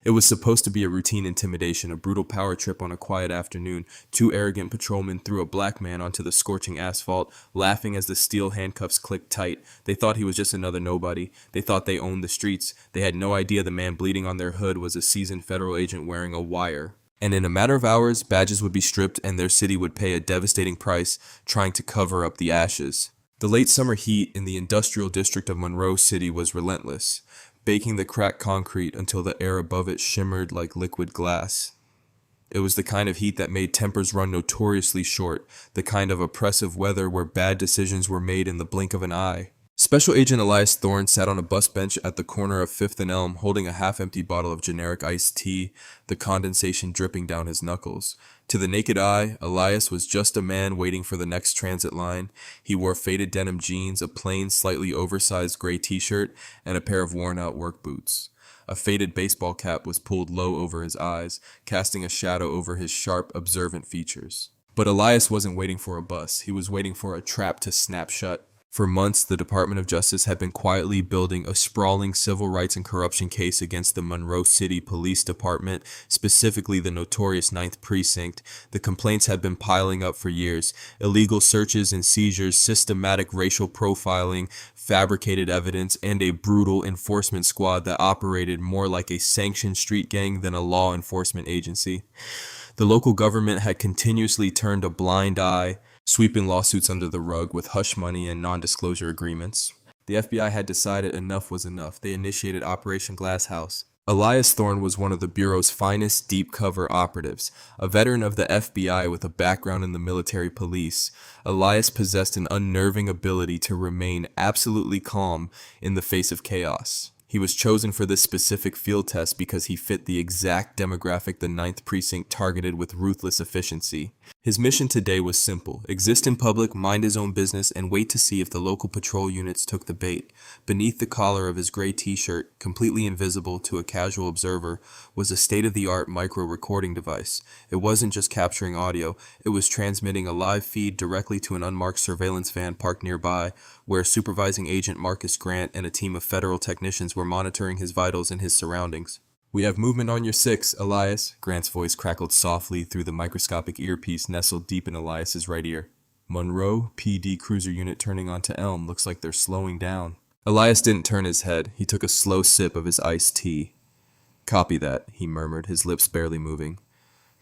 It was supposed to be a routine intimidation, a brutal power trip on a quiet afternoon. Two arrogant patrolmen threw a black man onto the scorching asphalt, laughing as the steel handcuffs clicked tight. They thought he was just another nobody. They thought they owned the streets. They had no idea the man bleeding on their hood was a seasoned federal agent wearing a wire. And in a matter of hours, badges would be stripped and their city would pay a devastating price trying to cover up the ashes. The late summer heat in the industrial district of Monroe City was relentless, baking the cracked concrete until the air above it shimmered like liquid glass. It was the kind of heat that made tempers run notoriously short, the kind of oppressive weather where bad decisions were made in the blink of an eye. Special Agent Elias Thorne sat on a bus bench at the corner of 5th and Elm, holding a half-empty bottle of generic iced tea, the condensation dripping down his knuckles. To the naked eye, Elias was just a man waiting for the next transit line. He wore faded denim jeans, a plain, slightly oversized gray t-shirt, and a pair of worn-out work boots. A faded baseball cap was pulled low over his eyes, casting a shadow over his sharp, observant features. But Elias wasn't waiting for a bus. He was waiting for a trap to snap shut. For months, the Department of Justice had been quietly building a sprawling civil rights and corruption case against the Monroe City Police Department, specifically the notorious 9th Precinct. The complaints had been piling up for years. Illegal searches and seizures, systematic racial profiling, fabricated evidence, and a brutal enforcement squad that operated more like a sanctioned street gang than a law enforcement agency. The local government had continuously turned a blind eye, sweeping lawsuits under the rug with hush money and non-disclosure agreements. The FBI had decided enough was enough. They initiated Operation Glass House. Elias Thorne was one of the Bureau's finest deep-cover operatives. A veteran of the FBI with a background in the military police, Elias possessed an unnerving ability to remain absolutely calm in the face of chaos. He was chosen for this specific field test because he fit the exact demographic the 9th Precinct targeted with ruthless efficiency. His mission today was simple: exist in public, mind his own business, and wait to see if the local patrol units took the bait. Beneath the collar of his gray t-shirt, completely invisible to a casual observer, was a state-of-the-art micro-recording device. It wasn't just capturing audio, it was transmitting a live feed directly to an unmarked surveillance van parked nearby, where supervising agent Marcus Grant and a team of federal technicians were monitoring his vitals and his surroundings. "We have movement on your 6, Elias," Grant's voice crackled softly through the microscopic earpiece nestled deep in Elias's right ear. "Monroe PD cruiser unit turning onto Elm. Looks like they're slowing down." Elias didn't turn his head. He took a slow sip of his iced tea. "Copy that," he murmured, his lips barely moving.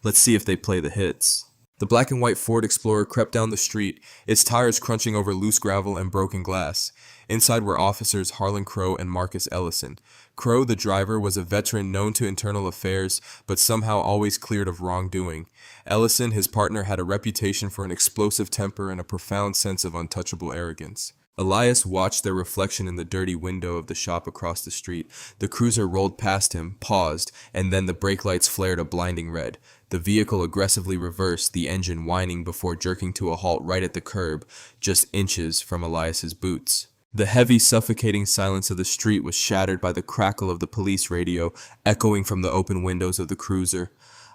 "Let's see if they play the hits." The black and white Ford Explorer crept down the street, its tires crunching over loose gravel and broken glass. Inside were officers Harlan Crow and Marcus Ellison. Crow, the driver, was a veteran known to internal affairs, but somehow always cleared of wrongdoing. Ellison, his partner, had a reputation for an explosive temper and a profound sense of untouchable arrogance. Elias watched their reflection in the dirty window of the shop across the street. The cruiser rolled past him, paused, and then the brake lights flared a blinding red. The vehicle aggressively reversed, the engine whining before jerking to a halt right at the curb, just inches from Elias's boots. The heavy, suffocating silence of the street was shattered by the crackle of the police radio, echoing from the open windows of the cruiser.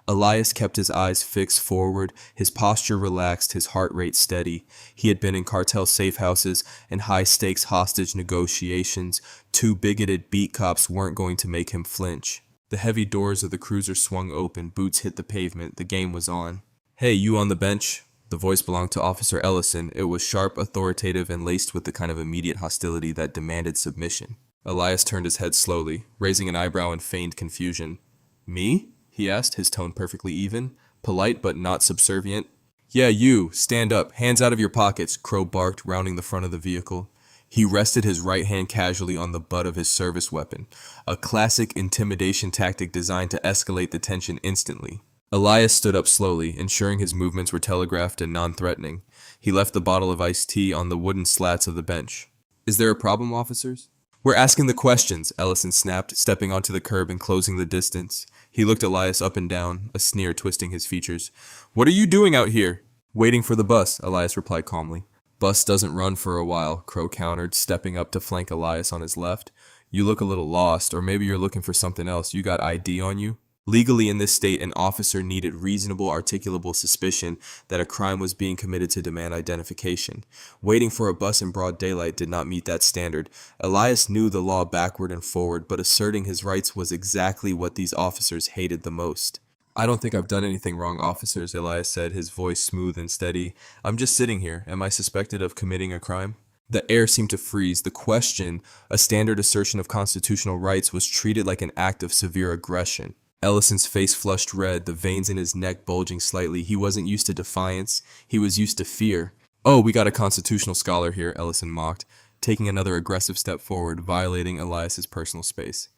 Elias kept his eyes fixed forward, his posture relaxed, his heart rate steady. He had been in cartel safe houses and high-stakes hostage negotiations. Two bigoted beat cops weren't going to make him flinch. The heavy doors of the cruiser swung open, boots hit the pavement, the game was on. "Hey, you on the bench?" The voice belonged to Officer Ellison. It was sharp, authoritative, and laced with the kind of immediate hostility that demanded submission. Elias turned his head slowly, raising an eyebrow in feigned confusion. "Me?" he asked, his tone perfectly even, polite but not subservient. "Yeah, you. Stand up. Hands out of your pockets," Crow barked, rounding the front of the vehicle. He rested his right hand casually on the butt of his service weapon, a classic intimidation tactic designed to escalate the tension instantly. Elias stood up slowly, ensuring his movements were telegraphed and non-threatening. He left the bottle of iced tea on the wooden slats of the bench. "Is there a problem, officers?" "We're asking the questions," Ellison snapped, stepping onto the curb and closing the distance. He looked Elias up and down, a sneer twisting his features. "What are you doing out here?" "Waiting for the bus," Elias replied calmly. "Bus doesn't run for a while," Crow countered, stepping up to flank Elias on his left. "You look a little lost, or maybe you're looking for something else. You got ID on you?" Legally, in this state, an officer needed reasonable, articulable suspicion that a crime was being committed to demand identification. Waiting for a bus in broad daylight did not meet that standard. Elias knew the law backward and forward, but asserting his rights was exactly what these officers hated the most. "I don't think I've done anything wrong, officers," Elias said, his voice smooth and steady. "I'm just sitting here. Am I suspected of committing a crime?" The air seemed to freeze. The question, a standard assertion of constitutional rights, was treated like an act of severe aggression. Ellison's face flushed red, the veins in his neck bulging slightly. He wasn't used to defiance. He was used to fear. "Oh, we got a constitutional scholar here," Ellison mocked, taking another aggressive step forward, violating Elias's personal space.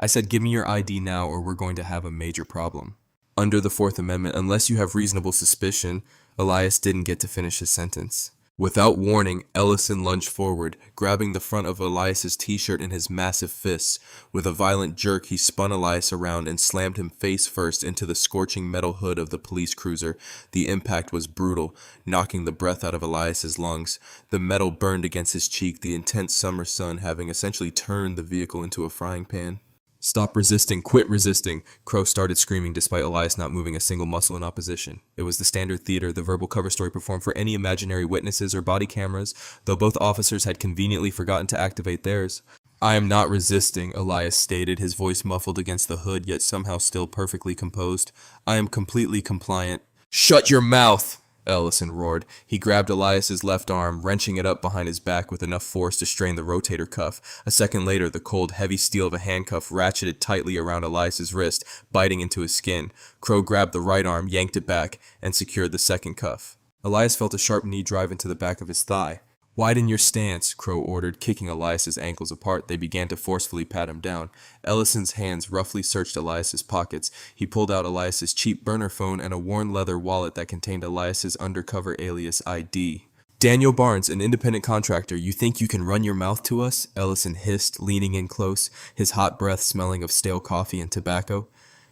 "I said, give me your ID now or we're going to have a major problem." Under the Fourth Amendment, unless you have reasonable suspicion, Elias didn't get to finish his sentence. Without warning, Ellison lunged forward, grabbing the front of Elias's t-shirt in his massive fists. With a violent jerk, he spun Elias around and slammed him face first into the scorching metal hood of the police cruiser. The impact was brutal, knocking the breath out of Elias's lungs. The metal burned against his cheek, the intense summer sun having essentially turned the vehicle into a frying pan. "Stop resisting, quit resisting," Crow started screaming despite Elias not moving a single muscle in opposition. It was the standard theater the verbal cover story performed for any imaginary witnesses or body cameras, though both officers had conveniently forgotten to activate theirs. "I am not resisting," Elias stated, his voice muffled against the hood yet somehow still perfectly composed. "I am completely compliant." "Shut your mouth!" Ellison roared. He grabbed Elias's left arm, wrenching it up behind his back with enough force to strain the rotator cuff. A second later, the cold, heavy steel of a handcuff ratcheted tightly around Elias's wrist, biting into his skin. Crow grabbed the right arm, yanked it back, and secured the second cuff. Elias felt a sharp knee drive into the back of his thigh. "Widen your stance," Crow ordered, kicking Elias's ankles apart. They began to forcefully pat him down. Ellison's hands roughly searched Elias's pockets. He pulled out Elias's cheap burner phone and a worn leather wallet that contained Elias's undercover alias ID. "Daniel Barnes, an independent contractor, you think you can run your mouth to us?" Ellison hissed, leaning in close, his hot breath smelling of stale coffee and tobacco.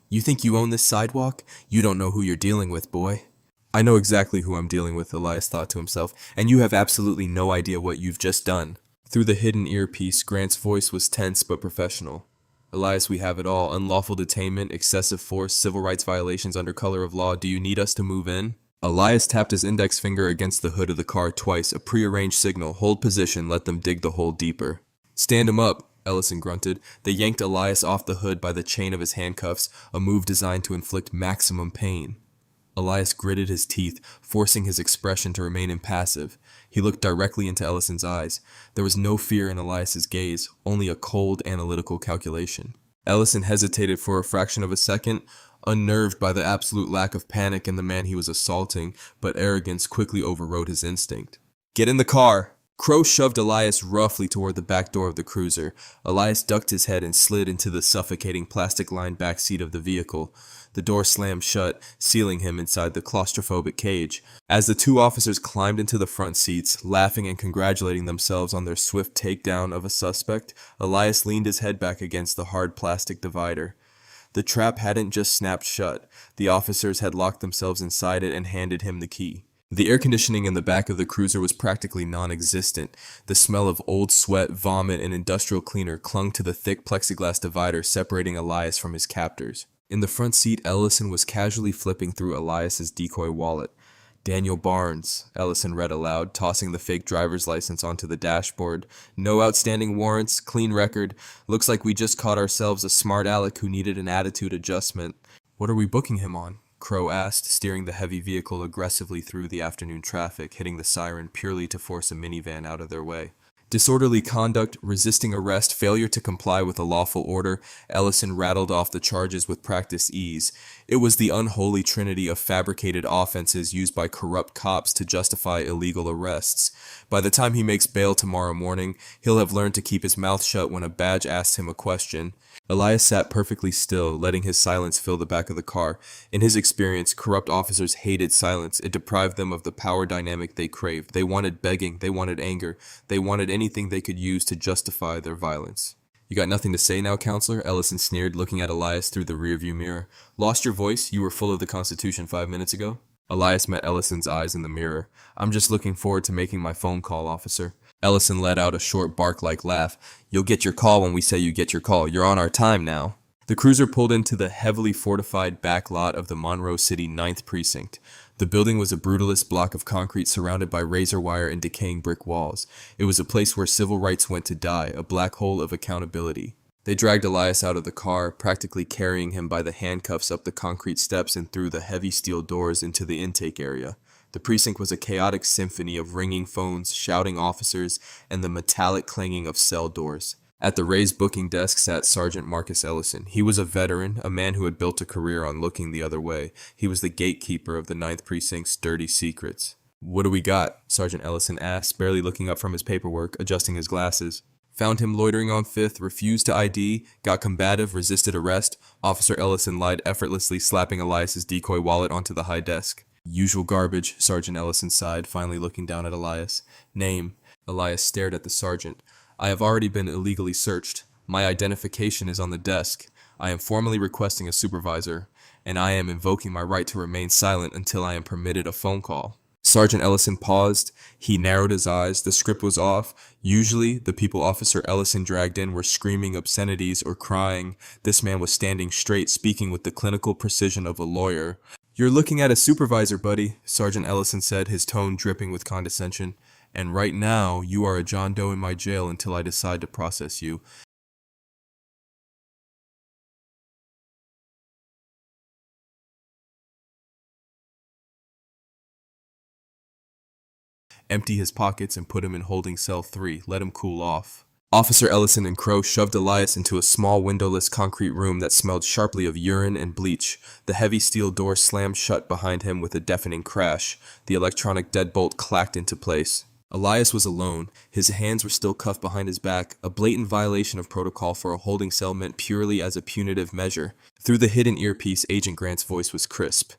"You think you own this sidewalk? You don't know who you're dealing with, boy." "I know exactly who I'm dealing with," Elias thought to himself, "and you have absolutely no idea what you've just done." Through the hidden earpiece, Grant's voice was tense but professional. "Elias, we have it all. Unlawful detainment, excessive force, civil rights violations under color of law. Do you need us to move in?" Elias tapped his index finger against the hood of the car twice, a prearranged signal. "Hold position, let them dig the hole deeper." "Stand him up," Ellison grunted. They yanked Elias off the hood by the chain of his handcuffs, a move designed to inflict maximum pain. Elias gritted his teeth, forcing his expression to remain impassive. He looked directly into Ellison's eyes. There was no fear in Elias's gaze, only a cold, analytical calculation. Ellison hesitated for a fraction of a second, unnerved by the absolute lack of panic in the man he was assaulting, but arrogance quickly overrode his instinct. "Get in the car!" Crow shoved Elias roughly toward the back door of the cruiser. Elias ducked his head and slid into the suffocating plastic-lined back seat of the vehicle. The door slammed shut, sealing him inside the claustrophobic cage. As the two officers climbed into the front seats, laughing and congratulating themselves on their swift takedown of a suspect, Elias leaned his head back against the hard plastic divider. The trap hadn't just snapped shut. The officers had locked themselves inside it and handed him the key. The air conditioning in the back of the cruiser was practically non-existent. The smell of old sweat, vomit, and industrial cleaner clung to the thick plexiglass divider separating Elias from his captors. In the front seat, Ellison was casually flipping through Elias's decoy wallet. "Daniel Barnes," Ellison read aloud, tossing the fake driver's license onto the dashboard. "No outstanding warrants, clean record. Looks like we just caught ourselves a smart aleck who needed an attitude adjustment." "What are we booking him on?" Crow asked, steering the heavy vehicle aggressively through the afternoon traffic, hitting the siren purely to force a minivan out of their way. "Disorderly conduct, resisting arrest, failure to comply with a lawful order." Ellison rattled off the charges with practiced ease. It was the unholy trinity of fabricated offenses used by corrupt cops to justify illegal arrests. By the time he makes bail tomorrow morning, he'll have learned to keep his mouth shut when a badge asks him a question. Elias sat perfectly still, letting his silence fill the back of the car. In his experience, corrupt officers hated silence. It deprived them of the power dynamic they craved. They wanted begging, they wanted anger, they wanted anything they could use to justify their violence. "You got nothing to say now, counselor?" Ellison sneered, looking at Elias through the rearview mirror. "Lost your voice? You were full of the Constitution 5 minutes ago?" Elias met Ellison's eyes in the mirror. "I'm just looking forward to making my phone call, officer." Ellison let out a short bark-like laugh. "You'll get your call when we say you get your call. You're on our time now." The cruiser pulled into the heavily fortified back lot of the Monroe City 9th Precinct. The building was a brutalist block of concrete surrounded by razor wire and decaying brick walls. It was a place where civil rights went to die, a black hole of accountability. They dragged Elias out of the car, practically carrying him by the handcuffs up the concrete steps and through the heavy steel doors into the intake area. The precinct was a chaotic symphony of ringing phones, shouting officers, and the metallic clanging of cell doors. At the raised booking desk sat Sergeant Marcus Ellison. He was a veteran, a man who had built a career on looking the other way. He was the gatekeeper of the 9th Precinct's dirty secrets. "What do we got?" Sergeant Ellison asked, barely looking up from his paperwork, adjusting his glasses. "Found him loitering on 5th, refused to ID, got combative, resisted arrest." Officer Ellison lied effortlessly, slapping Elias's decoy wallet onto the high desk. "Usual garbage," Sergeant Ellison sighed, finally looking down at Elias. "Name?" Elias stared at the sergeant. "I have already been illegally searched. My identification is on the desk. I am formally requesting a supervisor, and I am invoking my right to remain silent until I am permitted a phone call." Sergeant Ellison paused. He narrowed his eyes. The script was off. Usually, the people Officer Ellison dragged in were screaming obscenities or crying. This man was standing straight, speaking with the clinical precision of a lawyer. "You're looking at a supervisor, buddy," Sergeant Ellison said, his tone dripping with condescension. "And right now, you are a John Doe in my jail until I decide to process you." Empty his pockets and put him in holding cell 3. Let him cool off. Officer Ellison and Crow shoved Elias into a small windowless concrete room that smelled sharply of urine and bleach. The heavy steel door slammed shut behind him with a deafening crash. The electronic deadbolt clacked into place. Elias was alone. His hands were still cuffed behind his back, a blatant violation of protocol for a holding cell meant purely as a punitive measure. Through the hidden earpiece, Agent Grant's voice was crisp.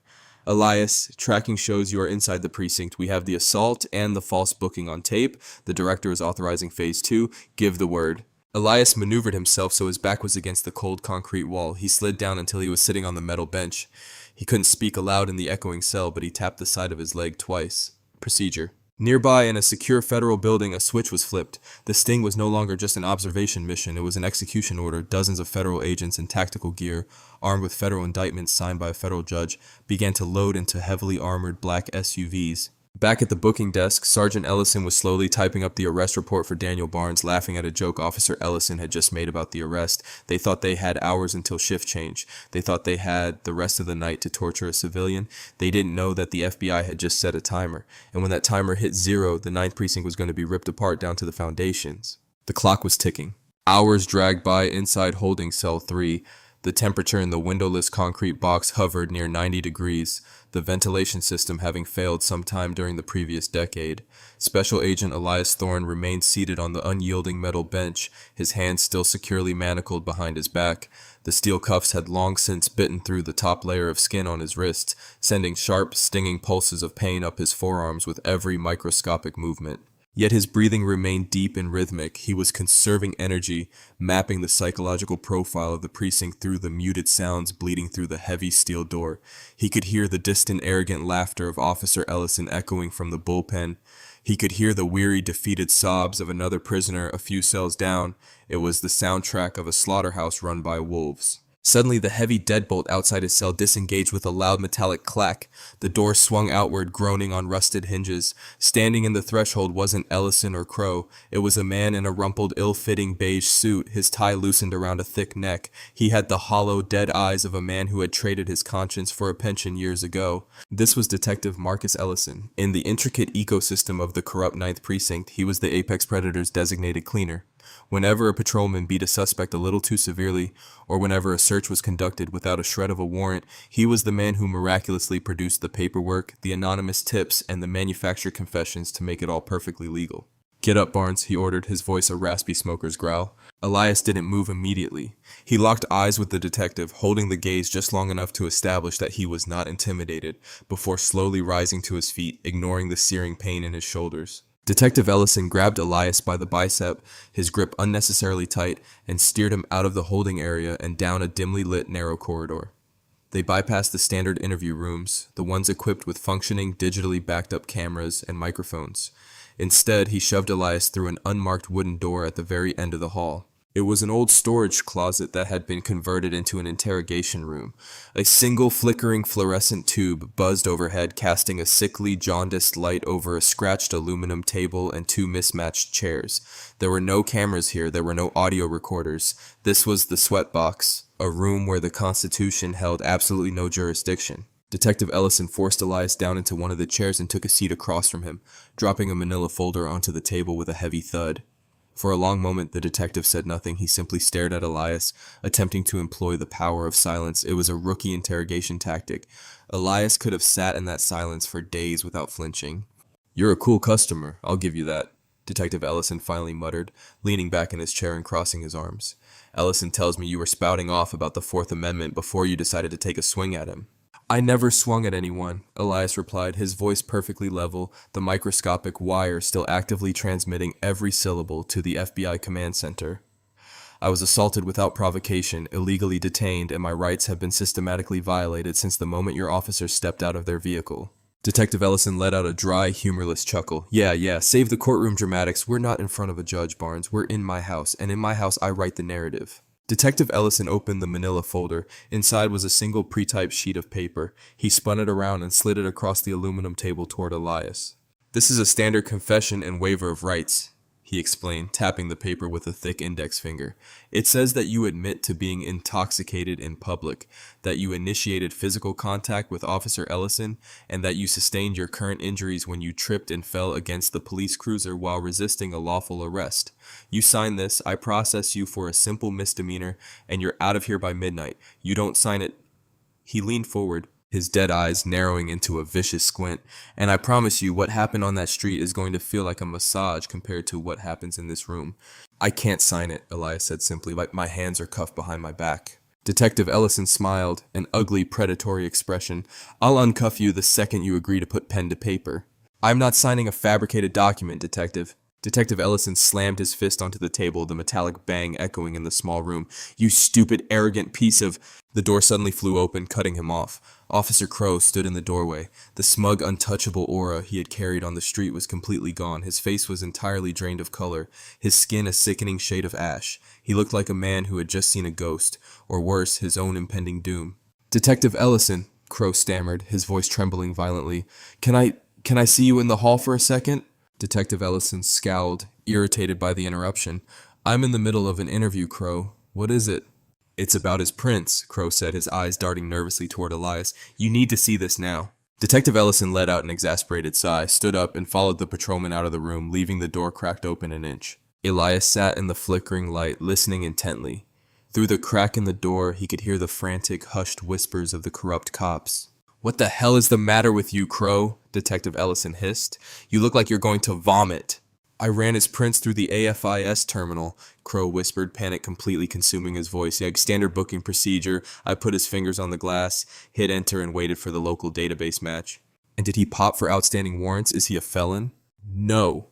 "Elias, tracking shows you are inside the precinct. We have the assault and the false booking on tape. The director is authorizing phase 2. Give the word." Elias maneuvered himself so his back was against the cold concrete wall. He slid down until he was sitting on the metal bench. He couldn't speak aloud in the echoing cell, but he tapped the side of his leg twice. Procedure. Nearby, in a secure federal building, a switch was flipped. The sting was no longer just an observation mission, it was an execution order. Dozens of federal agents in tactical gear, armed with federal indictments signed by a federal judge, began to load into heavily armored black SUVs. Back at the booking desk, Sergeant Ellison was slowly typing up the arrest report for Daniel Barnes, laughing at a joke Officer Ellison had just made about the arrest. They thought they had hours until shift change. They thought they had the rest of the night to torture a civilian. They didn't know that the FBI had just set a timer. And when that timer hit 0, the 9th Precinct was going to be ripped apart down to the foundations. The clock was ticking. Hours dragged by inside holding cell 3. The temperature in the windowless concrete box hovered near 90 degrees, the ventilation system having failed sometime during the previous decade. Special Agent Elias Thorne remained seated on the unyielding metal bench, his hands still securely manacled behind his back. The steel cuffs had long since bitten through the top layer of skin on his wrists, sending sharp, stinging pulses of pain up his forearms with every microscopic movement. Yet his breathing remained deep and rhythmic. He was conserving energy, mapping the psychological profile of the precinct through the muted sounds bleeding through the heavy steel door. He could hear the distant, arrogant laughter of Officer Ellison echoing from the bullpen. He could hear the weary, defeated sobs of another prisoner a few cells down. It was the soundtrack of a slaughterhouse run by wolves. Suddenly, the heavy deadbolt outside his cell disengaged with a loud metallic clack. The door swung outward, groaning on rusted hinges. Standing in the threshold wasn't Ellison or Crow. It was a man in a rumpled, ill-fitting beige suit, his tie loosened around a thick neck. He had the hollow, dead eyes of a man who had traded his conscience for a pension years ago. This was Detective Marcus Ellison. In the intricate ecosystem of the corrupt 9th Precinct, he was the apex predator's designated cleaner. Whenever a patrolman beat a suspect a little too severely, or whenever a search was conducted without a shred of a warrant, he was the man who miraculously produced the paperwork, the anonymous tips, and the manufactured confessions to make it all perfectly legal. "Get up, Barnes," he ordered, his voice a raspy smoker's growl. Elias didn't move immediately. He locked eyes with the detective, holding the gaze just long enough to establish that he was not intimidated, before slowly rising to his feet, ignoring the searing pain in his shoulders. Detective Ellison grabbed Elias by the bicep, his grip unnecessarily tight, and steered him out of the holding area and down a dimly lit narrow corridor. They bypassed the standard interview rooms, the ones equipped with functioning, digitally backed up cameras and microphones. Instead, he shoved Elias through an unmarked wooden door at the very end of the hall. It was an old storage closet that had been converted into an interrogation room. A single flickering fluorescent tube buzzed overhead, casting a sickly, jaundiced light over a scratched aluminum table and two mismatched chairs. There were no cameras here, there were no audio recorders. This was the sweatbox, a room where the Constitution held absolutely no jurisdiction. Detective Ellison forced Elias down into one of the chairs and took a seat across from him, dropping a manila folder onto the table with a heavy thud. For a long moment, the detective said nothing. He simply stared at Elias, attempting to employ the power of silence. It was a rookie interrogation tactic. Elias could have sat in that silence for days without flinching. "You're a cool customer, I'll give you that," Detective Ellison finally muttered, leaning back in his chair and crossing his arms. "Ellison tells me you were spouting off about the Fourth Amendment before you decided to take a swing at him." "I never swung at anyone," Elias replied, his voice perfectly level, the microscopic wire still actively transmitting every syllable to the FBI command center. "I was assaulted without provocation, illegally detained, and my rights have been systematically violated since the moment your officers stepped out of their vehicle." Detective Ellison let out a dry, humorless chuckle. Yeah, save the courtroom dramatics. We're not in front of a judge, Barnes. We're in my house, and in my house I write the narrative." Detective Ellison opened the manila folder. Inside was a single pre-typed sheet of paper. He spun it around and slid it across the aluminum table toward Elias. "This is a standard confession and waiver of rights," he explained, tapping the paper with a thick index finger. "It says that you admit to being intoxicated in public, that you initiated physical contact with Officer Ellison, and that you sustained your current injuries when you tripped and fell against the police cruiser while resisting a lawful arrest. You sign this, I process you for a simple misdemeanor, and you're out of here by midnight. You don't sign it." He leaned forward, his dead eyes narrowing into a vicious squint. "And I promise you, what happened on that street is going to feel like a massage compared to what happens in this room." "I can't sign it," Elias said simply, "like my hands are cuffed behind my back." Detective Ellison smiled, an ugly, predatory expression. "I'll uncuff you the second you agree to put pen to paper." "I'm not signing a fabricated document, Detective." Detective Ellison slammed his fist onto the table, the metallic bang echoing in the small room. "You stupid, arrogant piece of—" The door suddenly flew open, cutting him off. Officer Crow stood in the doorway. The smug, untouchable aura he had carried on the street was completely gone. His face was entirely drained of color, his skin a sickening shade of ash. He looked like a man who had just seen a ghost, or worse, his own impending doom. "Detective Ellison," Crow stammered, his voice trembling violently. Can I see you in the hall for a second?" Detective Ellison scowled, irritated by the interruption. "I'm in the middle of an interview, Crow. What is it?" "It's about his prints," Crow said, his eyes darting nervously toward Elias. "You need to see this now." Detective Ellison let out an exasperated sigh, stood up, and followed the patrolman out of the room, leaving the door cracked open an inch. Elias sat in the flickering light, listening intently. Through the crack in the door, he could hear the frantic, hushed whispers of the corrupt cops. "What the hell is the matter with you, Crow?" Detective Ellison hissed. "You look like you're going to vomit." "I ran his prints through the AFIS terminal," Crow whispered, panic completely consuming his voice. "Yeah, standard booking procedure. I put his fingers on the glass, hit enter, and waited for the local database match." "And did he pop for outstanding warrants? Is he a felon?" "No."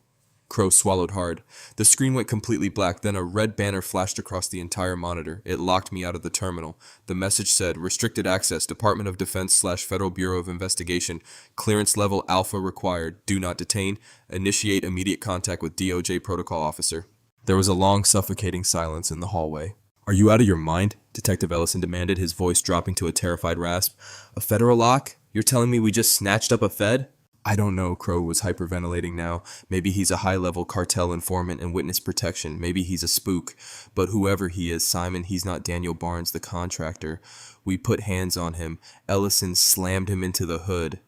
Crow swallowed hard. The screen went completely black, then a red banner flashed across the entire monitor. It locked me out of the terminal. The message said, "Restricted access, Department of Defense/Federal Bureau of Investigation, clearance level Alpha required, do not detain, initiate immediate contact with DOJ protocol officer." There was a long, suffocating silence in the hallway. "Are you out of your mind?" Detective Ellison demanded, his voice dropping to a terrified rasp. "A federal lock? You're telling me we just snatched up a Fed?" "I don't know," Crow was hyperventilating now. "Maybe he's a high-level cartel informant and witness protection. Maybe he's a spook. But whoever he is, Simon, he's not Daniel Barnes, the contractor. We put hands on him. Ellison slammed him into the hood.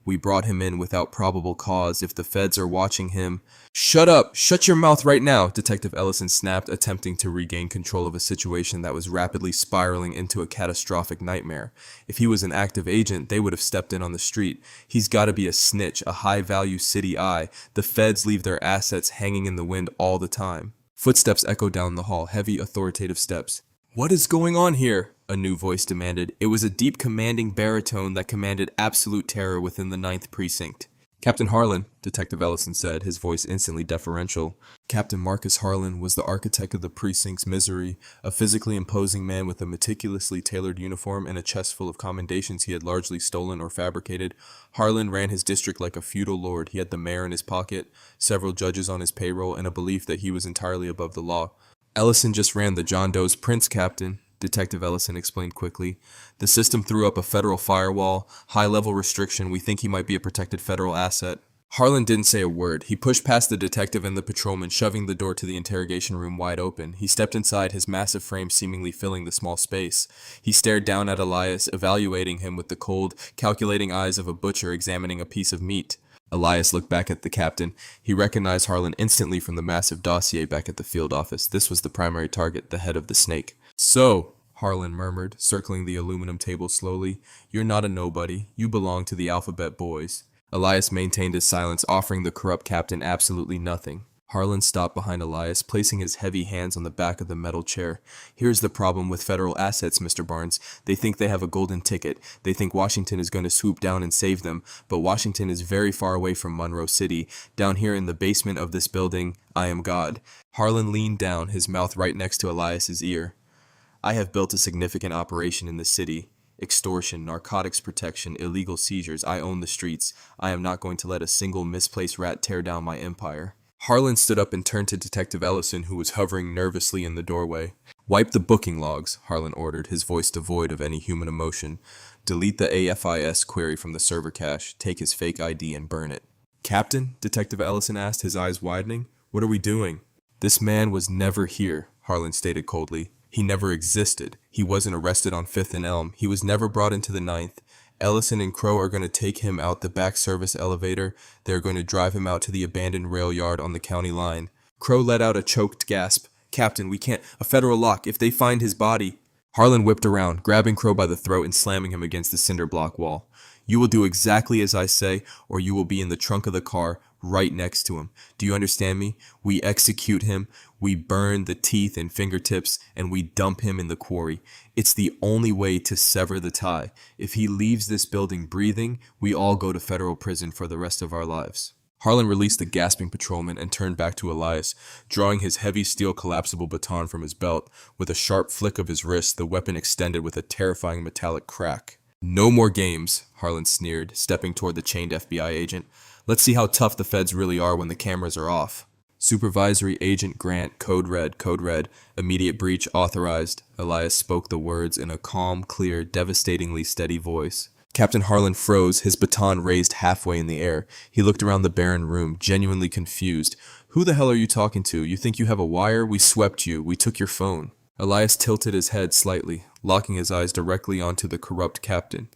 We brought him in without probable cause. If the feds are watching him—" "Shut up! Shut your mouth right now!" Detective Ellison snapped, attempting to regain control of a situation that was rapidly spiraling into a catastrophic nightmare. If he was an active agent, they would have stepped in on the street. He's got to be a snitch, a high-value city eye. The feds leave their assets hanging in the wind all the time. Footsteps echoed down the hall, heavy, authoritative steps. "What is going on here?" a new voice demanded. It was a deep, commanding baritone that commanded absolute terror within the 9th Precinct. "Captain Harlan," Detective Ellison said, his voice instantly deferential. Captain Marcus Harlan was the architect of the precinct's misery, a physically imposing man with a meticulously tailored uniform and a chest full of commendations he had largely stolen or fabricated. Harlan ran his district like a feudal lord. He had the mayor in his pocket, several judges on his payroll, and a belief that he was entirely above the law. Ellison just ran the John Doe's prints, Captain, Detective Ellison explained quickly. The system threw up a federal firewall, high-level restriction. We think he might be a protected federal asset. Harlan didn't say a word. He pushed past the detective and the patrolman, shoving the door to the interrogation room wide open. He stepped inside, his massive frame seemingly filling the small space. He stared down at Elias, evaluating him with the cold, calculating eyes of a butcher examining a piece of meat. Elias looked back at the captain. He recognized Harlan instantly from the massive dossier back at the field office. This was the primary target, the head of the snake. "So," Harlan murmured, circling the aluminum table slowly, "you're not a nobody. You belong to the Alphabet Boys." Elias maintained his silence, offering the corrupt captain absolutely nothing. Harlan stopped behind Elias, placing his heavy hands on the back of the metal chair. "Here's the problem with federal assets, Mr. Barnes. They think they have a golden ticket. They think Washington is going to swoop down and save them, but Washington is very far away from Monroe City. Down here in the basement of this building, I am God." Harlan leaned down, his mouth right next to Elias's ear. "I have built a significant operation in the city. Extortion, narcotics protection, illegal seizures. I own the streets. I am not going to let a single misplaced rat tear down my empire." Harlan stood up and turned to Detective Ellison, who was hovering nervously in the doorway. "Wipe the booking logs," Harlan ordered, his voice devoid of any human emotion. "Delete the AFIS query from the server cache, take his fake ID and burn it." "Captain?" Detective Ellison asked, his eyes widening. "What are we doing?" "This man was never here," Harlan stated coldly. "He never existed. He wasn't arrested on 5th and Elm. He was never brought into the 9th. Ellison and Crow are going to take him out the back service elevator. They're going to drive him out to the abandoned rail yard on the county line." Crow let out a choked gasp. "Captain, we can't. A federal lock. If they find his body." Harlan whipped around, grabbing Crow by the throat and slamming him against the cinder block wall. "You will do exactly as I say, or you will be in the trunk of the car, right next to him. Do you understand me? We execute him, we burn the teeth and fingertips, and we dump him in the quarry. It's the only way to sever the tie. If he leaves this building breathing, we all go to federal prison for the rest of our lives." Harlan released the gasping patrolman and turned back to Elias, drawing his heavy steel collapsible baton from his belt. With a sharp flick of his wrist, the weapon extended with a terrifying metallic crack. "No more games," Harlan sneered, stepping toward the chained FBI agent. "Let's see how tough the feds really are when the cameras are off." "Supervisory Agent Grant, code red, immediate breach authorized." Elias spoke the words in a calm, clear, devastatingly steady voice. Captain Harlan froze, his baton raised halfway in the air. He looked around the barren room, genuinely confused. "Who the hell are you talking to? You think you have a wire? We swept you. We took your phone." Elias tilted his head slightly, locking his eyes directly onto the corrupt captain.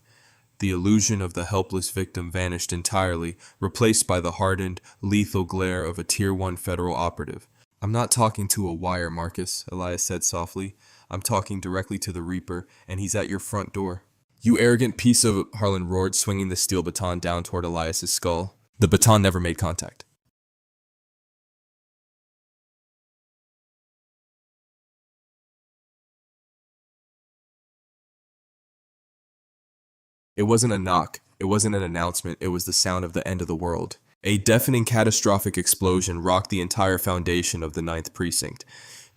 The illusion of the helpless victim vanished entirely, replaced by the hardened, lethal glare of a Tier 1 federal operative. "I'm not talking to a wire, Marcus," Elias said softly. "I'm talking directly to the Reaper, and he's at your front door." "You arrogant piece of—" Harlan roared, swinging the steel baton down toward Elias's skull. The baton never made contact. It wasn't a knock. It wasn't an announcement. It was the sound of the end of the world. A deafening, catastrophic explosion rocked the entire foundation of the 9th Precinct.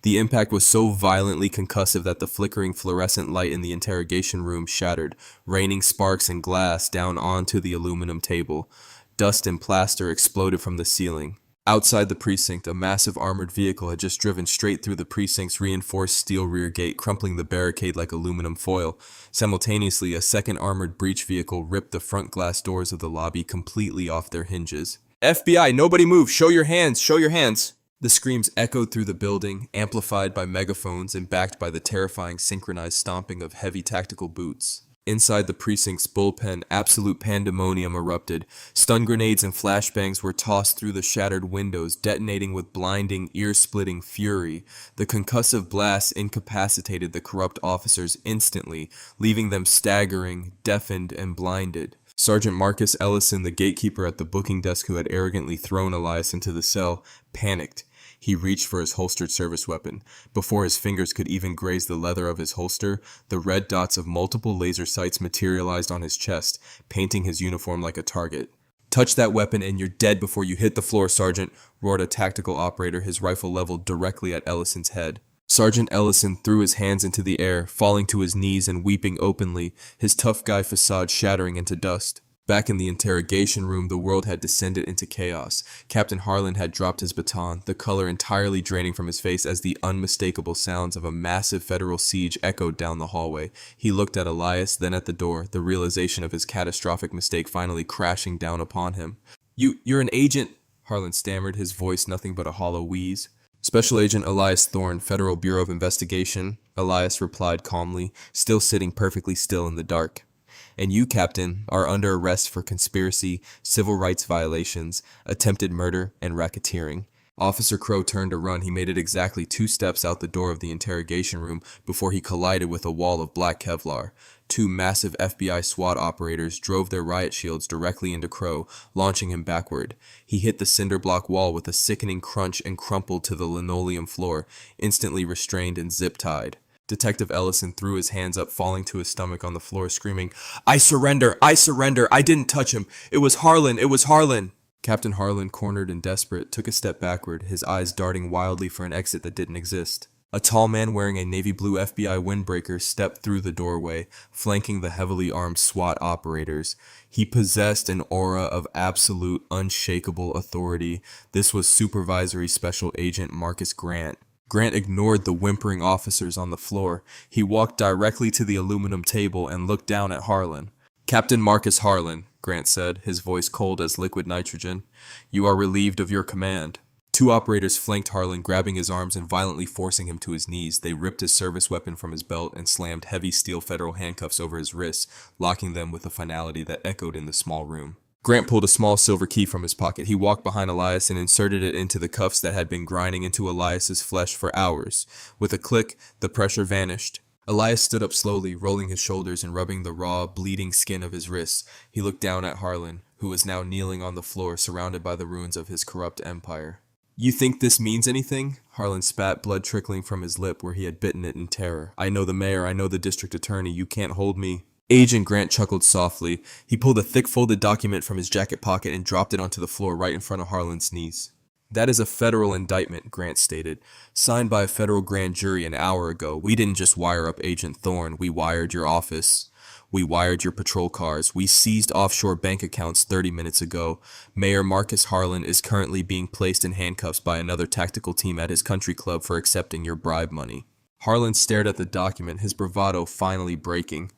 The impact was so violently concussive that the flickering fluorescent light in the interrogation room shattered, raining sparks and glass down onto the aluminum table. Dust and plaster exploded from the ceiling. Outside the precinct, a massive armored vehicle had just driven straight through the precinct's reinforced steel rear gate, crumpling the barricade like aluminum foil. Simultaneously, a second armored breach vehicle ripped the front glass doors of the lobby completely off their hinges. "FBI, nobody move! Show your hands! Show your hands!" The screams echoed through the building, amplified by megaphones and backed by the terrifying synchronized stomping of heavy tactical boots. Inside the precinct's bullpen, absolute pandemonium erupted. Stun grenades and flashbangs were tossed through the shattered windows, detonating with blinding, ear-splitting fury. The concussive blast incapacitated the corrupt officers instantly, leaving them staggering, deafened, and blinded. Sergeant Marcus Ellison, the gatekeeper at the booking desk who had arrogantly thrown Elias into the cell, panicked. He reached for his holstered service weapon. Before his fingers could even graze the leather of his holster, the red dots of multiple laser sights materialized on his chest, painting his uniform like a target. "Touch that weapon and you're dead before you hit the floor, Sergeant," roared a tactical operator, his rifle leveled directly at Ellison's head. Sergeant Ellison threw his hands into the air, falling to his knees and weeping openly, his tough guy facade shattering into dust. Back in the interrogation room, the world had descended into chaos. Captain Harlan had dropped his baton, the color entirely draining from his face as the unmistakable sounds of a massive federal siege echoed down the hallway. He looked at Elias, then at the door, the realization of his catastrophic mistake finally crashing down upon him. You're an agent, Harlan stammered, his voice nothing but a hollow wheeze. Special Agent Elias Thorne, Federal Bureau of Investigation, Elias replied calmly, still sitting perfectly still in the dark. And you, Captain, are under arrest for conspiracy, civil rights violations, attempted murder, and racketeering. Officer Crow turned to run. He made it exactly 2 steps out the door of the interrogation room before he collided with a wall of black Kevlar. 2 massive FBI SWAT operators drove their riot shields directly into Crow, launching him backward. He hit the cinder block wall with a sickening crunch and crumpled to the linoleum floor, instantly restrained and zip-tied. Detective Ellison threw his hands up, falling to his stomach on the floor, screaming, I surrender! I surrender! I didn't touch him! It was Harlan! It was Harlan! Captain Harlan, cornered and desperate, took a step backward, his eyes darting wildly for an exit that didn't exist. A tall man wearing a navy blue FBI windbreaker stepped through the doorway, flanking the heavily armed SWAT operators. He possessed an aura of absolute, unshakable authority. This was Supervisory Special Agent Marcus Grant. Grant ignored the whimpering officers on the floor. He walked directly to the aluminum table and looked down at Harlan. Captain Marcus Harlan, Grant said, his voice cold as liquid nitrogen. You are relieved of your command. 2 operators flanked Harlan, grabbing his arms and violently forcing him to his knees. They ripped his service weapon from his belt and slammed heavy steel federal handcuffs over his wrists, locking them with a finality that echoed in the small room. Grant pulled a small silver key from his pocket. He walked behind Elias and inserted it into the cuffs that had been grinding into Elias's flesh for hours. With a click, the pressure vanished. Elias stood up slowly, rolling his shoulders and rubbing the raw, bleeding skin of his wrists. He looked down at Harlan, who was now kneeling on the floor, surrounded by the ruins of his corrupt empire. You think this means anything? Harlan spat, blood trickling from his lip where he had bitten it in terror. I know the mayor, I know the district attorney, you can't hold me. Agent Grant chuckled softly. He pulled a thick folded document from his jacket pocket and dropped it onto the floor right in front of Harlan's knees. That is a federal indictment, Grant stated, signed by a federal grand jury an hour ago. We didn't just wire up Agent Thorne, we wired your office. We wired your patrol cars. We seized offshore bank accounts 30 minutes ago. Mayor Marcus Harlan is currently being placed in handcuffs by another tactical team at his country club for accepting your bribe money. Harlan stared at the document, his bravado finally breaking.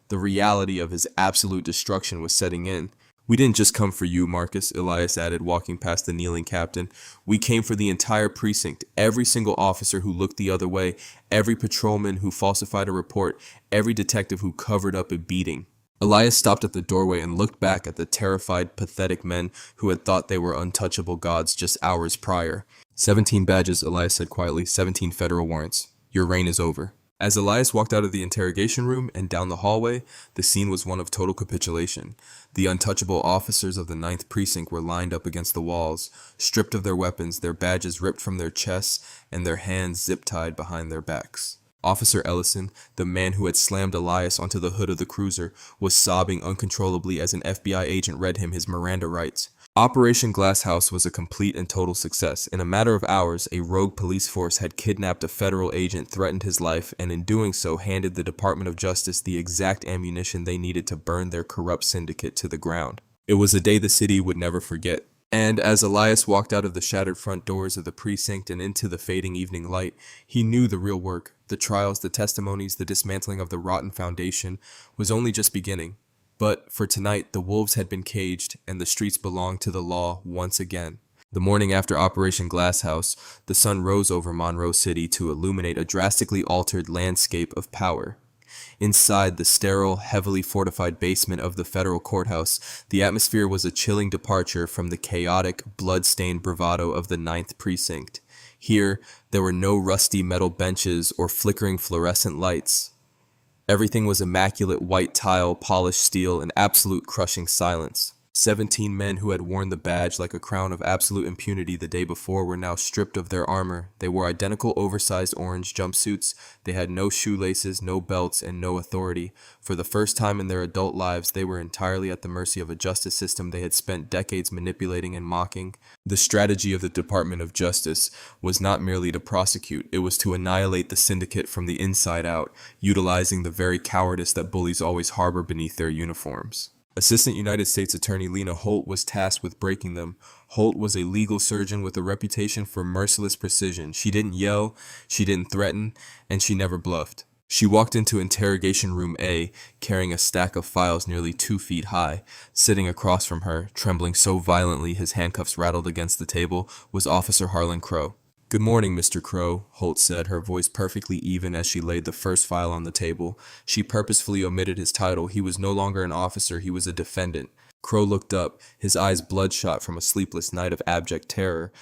The reality of his absolute destruction was setting in. We didn't just come for you, Marcus, Elias added, walking past the kneeling captain. We came for the entire precinct, every single officer who looked the other way, every patrolman who falsified a report, every detective who covered up a beating. Elias stopped at the doorway and looked back at the terrified, pathetic men who had thought they were untouchable gods just hours prior. 17 badges, Elias said quietly, 17 federal warrants. Your reign is over. As Elias walked out of the interrogation room and down the hallway, the scene was one of total capitulation. The untouchable officers of the 9th Precinct were lined up against the walls, stripped of their weapons, their badges ripped from their chests, and their hands zip-tied behind their backs. Officer Ellison, the man who had slammed Elias onto the hood of the cruiser, was sobbing uncontrollably as an FBI agent read him his Miranda rights. Operation Glass House was a complete and total success. In a matter of hours, a rogue police force had kidnapped a federal agent, threatened his life, and in doing so handed the Department of Justice the exact ammunition they needed to burn their corrupt syndicate to the ground. It was a day the city would never forget. And as Elias walked out of the shattered front doors of the precinct and into the fading evening light, he knew the real work, the trials, the testimonies, the dismantling of the rotten foundation, was only just beginning. But for tonight, the wolves had been caged, and the streets belonged to the law once again. The morning after Operation Glass House, the sun rose over Monroe City to illuminate a drastically altered landscape of power. Inside the sterile, heavily fortified basement of the federal courthouse, the atmosphere was a chilling departure from the chaotic, blood-stained bravado of the 9th Precinct. Here, there were no rusty metal benches or flickering fluorescent lights. Everything was immaculate white tile, polished steel, and absolute crushing silence. 17 men who had worn the badge like a crown of absolute impunity the day before were now stripped of their armor. They wore identical oversized orange jumpsuits. They had no shoelaces, no belts, and no authority. For the first time in their adult lives, they were entirely at the mercy of a justice system they had spent decades manipulating and mocking. The strategy of the Department of Justice was not merely to prosecute, it was to annihilate the syndicate from the inside out, utilizing the very cowardice that bullies always harbor beneath their uniforms. Assistant United States Attorney Lena Holt was tasked with breaking them. Holt was a legal surgeon with a reputation for merciless precision. She didn't yell, she didn't threaten, and she never bluffed. She walked into Interrogation Room A, carrying a stack of files nearly 2 feet high. Sitting across from her, trembling so violently his handcuffs rattled against the table, was Officer Harlan Crow. "Good morning, Mr. Crow," Holt said, her voice perfectly even as she laid the first file on the table. She purposefully omitted his title. He was no longer an officer, he was a defendant. Crow looked up, his eyes bloodshot from a sleepless night of abject terror.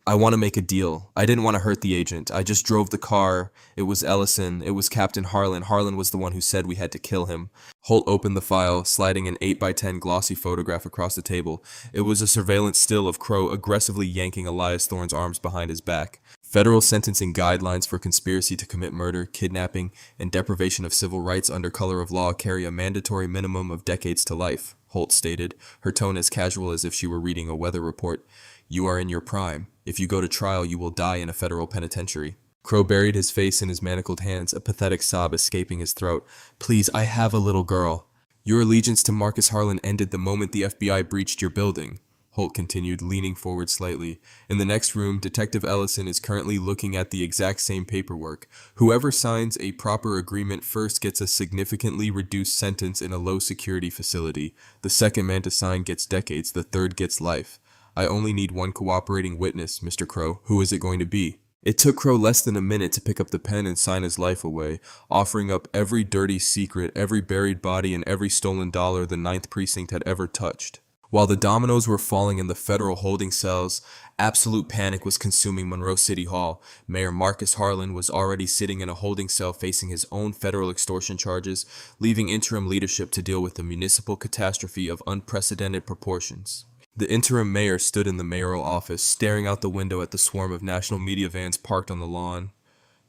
I want to make a deal. I didn't want to hurt the agent. I just drove the car. It was Ellison. It was Captain Harlan. Harlan was the one who said we had to kill him." Holt opened the file, sliding an 8x10 glossy photograph across the table. It was a surveillance still of Crow aggressively yanking Elias Thorne's arms behind his back. "Federal sentencing guidelines for conspiracy to commit murder, kidnapping, and deprivation of civil rights under color of law carry a mandatory minimum of decades to life," Holt stated, her tone as casual as if she were reading a weather report. "You are in your prime. If you go to trial, you will die in a federal penitentiary." Crow buried his face in his manacled hands, a pathetic sob escaping his throat. "Please, I have a little girl." "Your allegiance to Marcus Harlan ended the moment the FBI breached your building," Holt continued, leaning forward slightly. "In the next room, Detective Ellison is currently looking at the exact same paperwork. Whoever signs a proper agreement first gets a significantly reduced sentence in a low-security facility. The second man to sign gets decades, the third gets life. I only need one cooperating witness, Mr. Crow. Who is it going to be?" It took Crow less than a minute to pick up the pen and sign his life away, offering up every dirty secret, every buried body, and every stolen dollar the Ninth Precinct had ever touched. While the dominoes were falling in the federal holding cells, absolute panic was consuming Monroe City Hall. Mayor Marcus Harlan was already sitting in a holding cell facing his own federal extortion charges, leaving interim leadership to deal with a municipal catastrophe of unprecedented proportions. The interim mayor stood in the mayoral office, staring out the window at the swarm of national media vans parked on the lawn.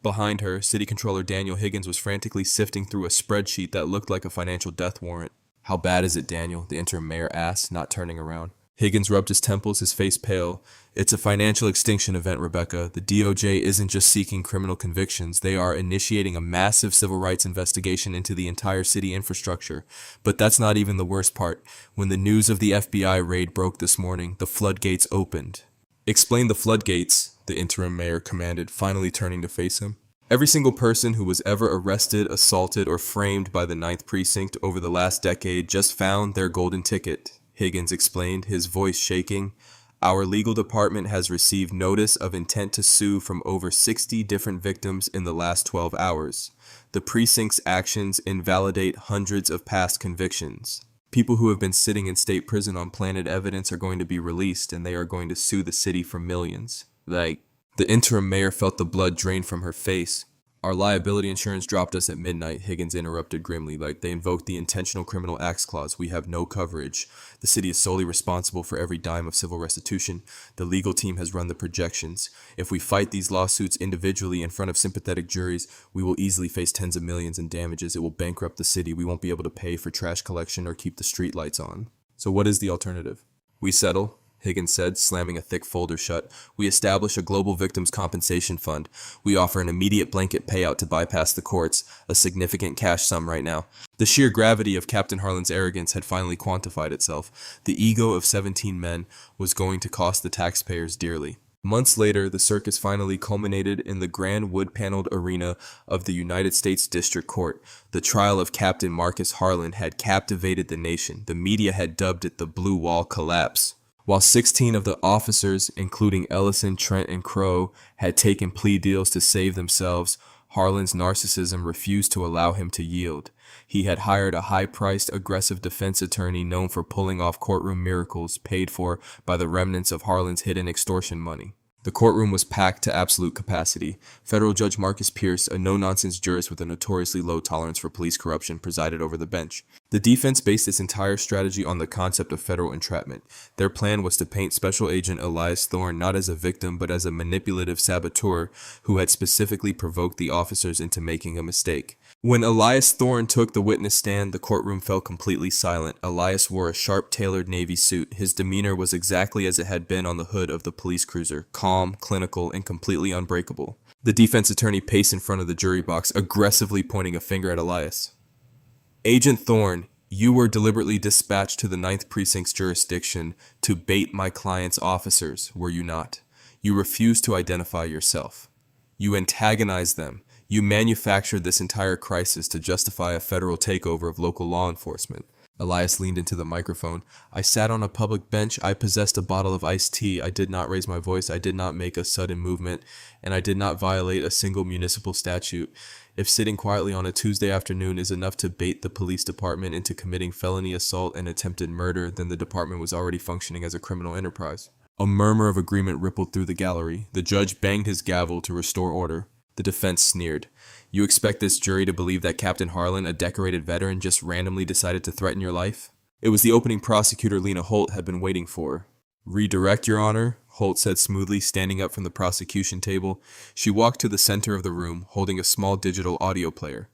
Behind her, City Controller Daniel Higgins was frantically sifting through a spreadsheet that looked like a financial death warrant. "How bad is it, Daniel?" the interim mayor asked, not turning around. Higgins rubbed his temples, his face pale. "It's a financial extinction event, Rebecca. The DOJ isn't just seeking criminal convictions. They are initiating a massive civil rights investigation into the entire city infrastructure. But that's not even the worst part. When the news of the FBI raid broke this morning, the floodgates opened." "Explain the floodgates," the interim mayor commanded, finally turning to face him. "Every single person who was ever arrested, assaulted, or framed by the Ninth Precinct over the last decade just found their golden ticket," Higgins explained, his voice shaking. "Our legal department has received notice of intent to sue from over 60 different victims in the last 12 hours. The precinct's actions invalidate hundreds of past convictions. People who have been sitting in state prison on planted evidence are going to be released, and they are going to sue the city for millions." The interim mayor felt the blood drain from her face. "Our liability insurance dropped us at midnight," Higgins interrupted grimly. "They invoked the intentional criminal acts clause. We have no coverage. The city is solely responsible for every dime of civil restitution. The legal team has run the projections. If we fight these lawsuits individually in front of sympathetic juries, we will easily face tens of millions in damages. It will bankrupt the city. We won't be able to pay for trash collection or keep the street lights on. So what is the alternative?" "We settle," Higgins said, slamming a thick folder shut. "We establish a global victims compensation fund. We offer an immediate blanket payout to bypass the courts, a significant cash sum right now." The sheer gravity of Captain Harlan's arrogance had finally quantified itself. The ego of 17 men was going to cost the taxpayers dearly. Months later, the circus finally culminated in the grand wood-paneled arena of the United States District Court. The trial of Captain Marcus Harlan had captivated the nation. The media had dubbed it the Blue Wall Collapse. While 16 of the officers, including Ellison, Trent, and Crow, had taken plea deals to save themselves, Harlan's narcissism refused to allow him to yield. He had hired a high-priced, aggressive defense attorney known for pulling off courtroom miracles paid for by the remnants of Harlan's hidden extortion money. The courtroom was packed to absolute capacity. Federal Judge Marcus Pierce, a no-nonsense jurist with a notoriously low tolerance for police corruption, presided over the bench. The defense based its entire strategy on the concept of federal entrapment. Their plan was to paint Special Agent Elias Thorne not as a victim but as a manipulative saboteur who had specifically provoked the officers into making a mistake. When Elias Thorne took the witness stand, the courtroom fell completely silent. Elias wore a sharp-tailored navy suit. His demeanor was exactly as it had been on the hood of the police cruiser, calm, clinical, and completely unbreakable. The defense attorney paced in front of the jury box, aggressively pointing a finger at Elias. "Agent Thorne, You were deliberately dispatched to the Ninth Precinct's jurisdiction to bait my client's officers, were you not? You refused to identify yourself. You antagonized them. You manufactured this entire crisis to justify a federal takeover of local law enforcement. Elias leaned into the microphone. I sat on a public bench. I possessed a bottle of iced tea. I did not raise my voice. I did not make a sudden movement. And I did not violate a single municipal statute. If sitting quietly on a Tuesday afternoon is enough to bait the police department into committing felony assault and attempted murder, then the department was already functioning as a criminal enterprise. A murmur of agreement rippled through the gallery. The judge banged his gavel to restore order. The defense sneered. You expect this jury to believe that Captain Harlan, a decorated veteran, just randomly decided to threaten your life? It was the opening prosecutor Lena Holt had been waiting for. Redirect, Your Honor, Holt said smoothly, standing up from the prosecution table. She walked to the center of the room, holding a small digital audio player.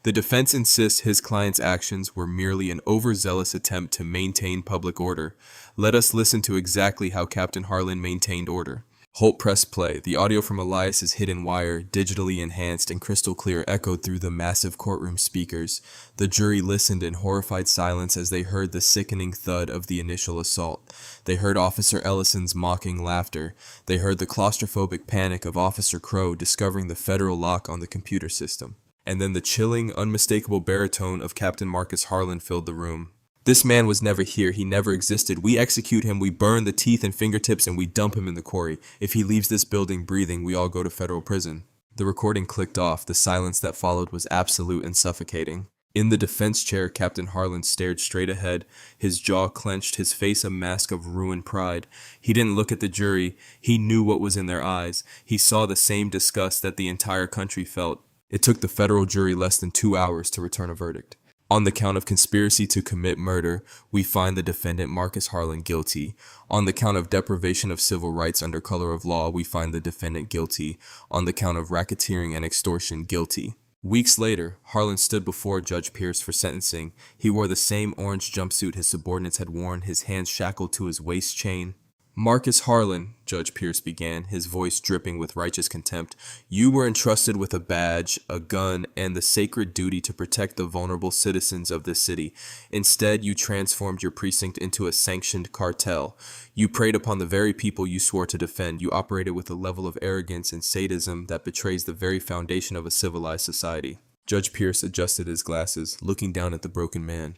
The defense insists his client's actions were merely an overzealous attempt to maintain public order. Let us listen to exactly how Captain Harlan maintained order. Holt pressed play. The audio from Elias's hidden wire, digitally enhanced and crystal clear, echoed through the massive courtroom speakers. The jury listened in horrified silence as they heard the sickening thud of the initial assault. They heard Officer Ellison's mocking laughter. They heard the claustrophobic panic of Officer Crow discovering the federal lock on the computer system. And then the chilling, unmistakable baritone of Captain Marcus Harlan filled the room. This man was never here. He never existed. We execute him. We burn the teeth and fingertips and we dump him in the quarry. If he leaves this building breathing, we all go to federal prison. The recording clicked off. The silence that followed was absolute and suffocating. In the defense chair, Captain Harlan stared straight ahead, his jaw clenched, his face a mask of ruined pride. He didn't look at the jury. He knew what was in their eyes. He saw the same disgust that the entire country felt. It took the federal jury less than 2 hours to return a verdict. On the count of conspiracy to commit murder, we find the defendant Marcus Harlan guilty. On the count of deprivation of civil rights under color of law, we find the defendant guilty. On the count of racketeering and extortion, guilty. Weeks later, Harlan stood before Judge Pierce for sentencing. He wore the same orange jumpsuit his subordinates had worn, his hands shackled to his waist chain. Marcus Harlan, Judge Pierce began, his voice dripping with righteous contempt, you were entrusted with a badge, a gun, and the sacred duty to protect the vulnerable citizens of this city. Instead, you transformed your precinct into a sanctioned cartel. You preyed upon the very people you swore to defend. You operated with a level of arrogance and sadism that betrays the very foundation of a civilized society. Judge Pierce adjusted his glasses, looking down at the broken man.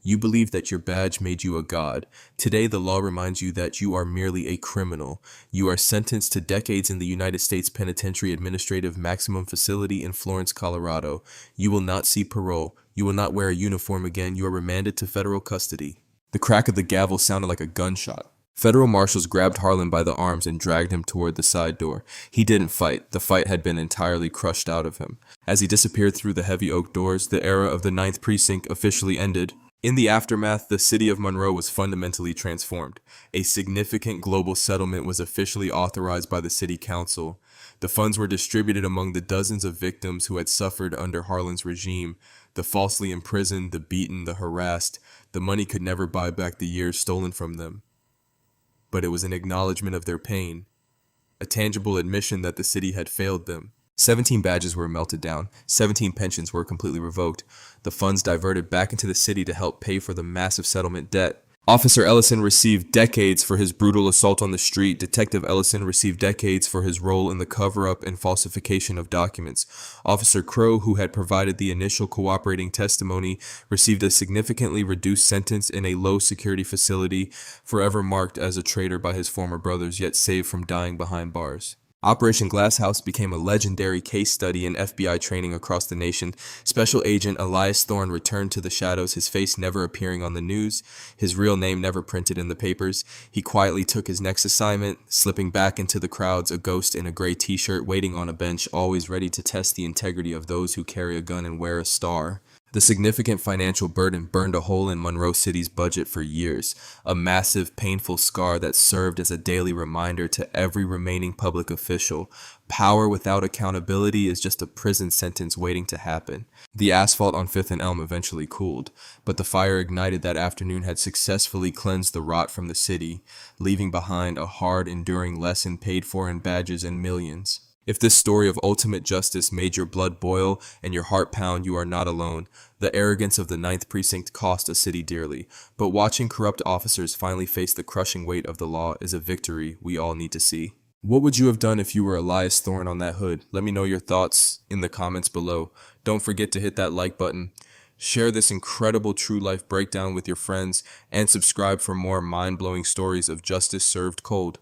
You believed that your badge made you a god. Today, the law reminds you that you are merely a criminal. You are sentenced to decades in the United States Penitentiary Administrative Maximum Facility in Florence, Colorado. You will not see parole. You will not wear a uniform again. You are remanded to federal custody. The crack of the gavel sounded like a gunshot. Federal marshals grabbed Harlan by the arms and dragged him toward the side door. He didn't fight. The fight had been entirely crushed out of him. As he disappeared through the heavy oak doors, the era of the Ninth Precinct officially ended. In the aftermath, the city of Monroe was fundamentally transformed. A significant global settlement was officially authorized by the city council. The funds were distributed among the dozens of victims who had suffered under Harlan's regime. The falsely imprisoned, the beaten, the harassed. The money could never buy back the years stolen from them. But it was an acknowledgement of their pain, a tangible admission that the city had failed them. 17 badges were melted down, 17 pensions were completely revoked, the funds diverted back into the city to help pay for the massive settlement debt. Officer Ellison received decades for his brutal assault on the street. Detective Ellison received decades for his role in the cover-up and falsification of documents. Officer Crow, who had provided the initial cooperating testimony, received a significantly reduced sentence in a low-security facility, forever marked as a traitor by his former brothers, yet saved from dying behind bars. Operation Glasshouse became a legendary case study in FBI training across the nation. Special Agent Elias Thorne returned to the shadows, his face never appearing on the news, his real name never printed in the papers. He quietly took his next assignment, slipping back into the crowds, a ghost in a gray t-shirt, waiting on a bench, always ready to test the integrity of those who carry a gun and wear a star. The significant financial burden burned a hole in Monroe City's budget for years, a massive, painful scar that served as a daily reminder to every remaining public official. Power without accountability is just a prison sentence waiting to happen. The asphalt on 5th and Elm eventually cooled, but the fire ignited that afternoon had successfully cleansed the rot from the city, leaving behind a hard, enduring lesson paid for in badges and millions. If this story of ultimate justice made your blood boil and your heart pound, you are not alone. The arrogance of the Ninth Precinct cost a city dearly, but watching corrupt officers finally face the crushing weight of the law is a victory we all need to see. What would you have done if you were Elias Thorne on that hood? Let me know your thoughts in the comments below. Don't forget to hit that like button. Share this incredible true life breakdown with your friends and subscribe for more mind-blowing stories of justice served cold.